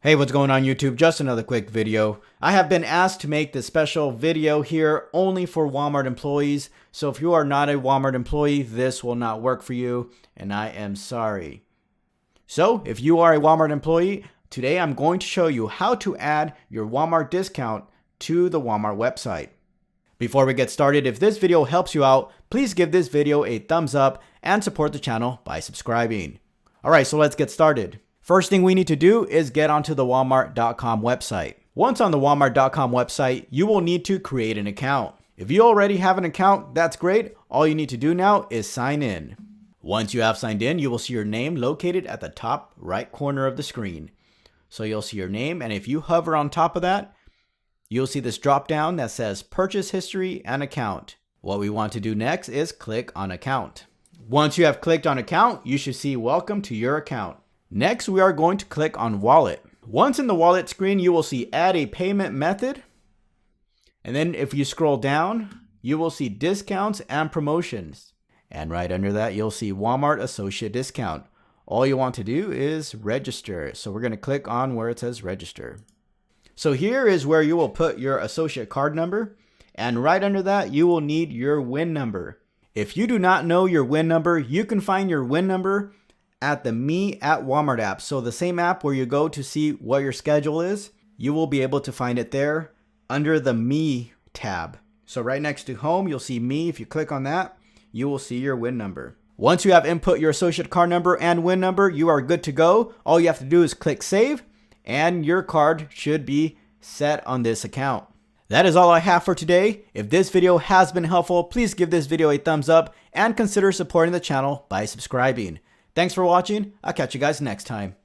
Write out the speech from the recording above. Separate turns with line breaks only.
Hey, what's going on YouTube? Just another quick video. I have been asked to make this special video here only for Walmart employees. So if you are not a Walmart employee, this will not work for you, and I am sorry. So if you are a Walmart employee, today I'm going to show you how to add your Walmart discount to the Walmart website. Before we get started, if this video helps you out, please give this video a thumbs up and support the channel by subscribing. Alright, so let's get started. First thing we need to do is get onto the Walmart.com website. Once on the Walmart.com website, you will need to create an account. If you already have an account, that's great. All you need to do now is sign in. Once you have signed in, you will see your name located at the top right corner of the screen. So you'll see your name, and if you hover on top of that, you'll see this drop down that says Purchase History and Account. What we want to do next is click on Account. Once you have clicked on Account, you should see Welcome to your account. Next, we are going to click on Wallet. Once in the Wallet screen, you will see Add a Payment Method. And then if you scroll down, you will see Discounts and Promotions. And right under that, you'll see Walmart Associate Discount. All you want to do is register. So we're going to click on where it says Register. So here is where you will put your associate card number. And right under that, you will need your WIN number. If you do not know your WIN number, you can find your WIN number at the Me at Walmart app. So the same app where you go to see what your schedule is, you will be able to find it there under the Me tab. So right next to Home, you'll see Me. If you click on that, you will see your WIN number. Once you have input your associate card number and WIN number, you are good to go. All you have to do is click Save, and your card should be set on this account. That is all I have for today. If this video has been helpful, please give this video a thumbs up and consider supporting the channel by subscribing. Thanks for watching. I'll catch you guys next time.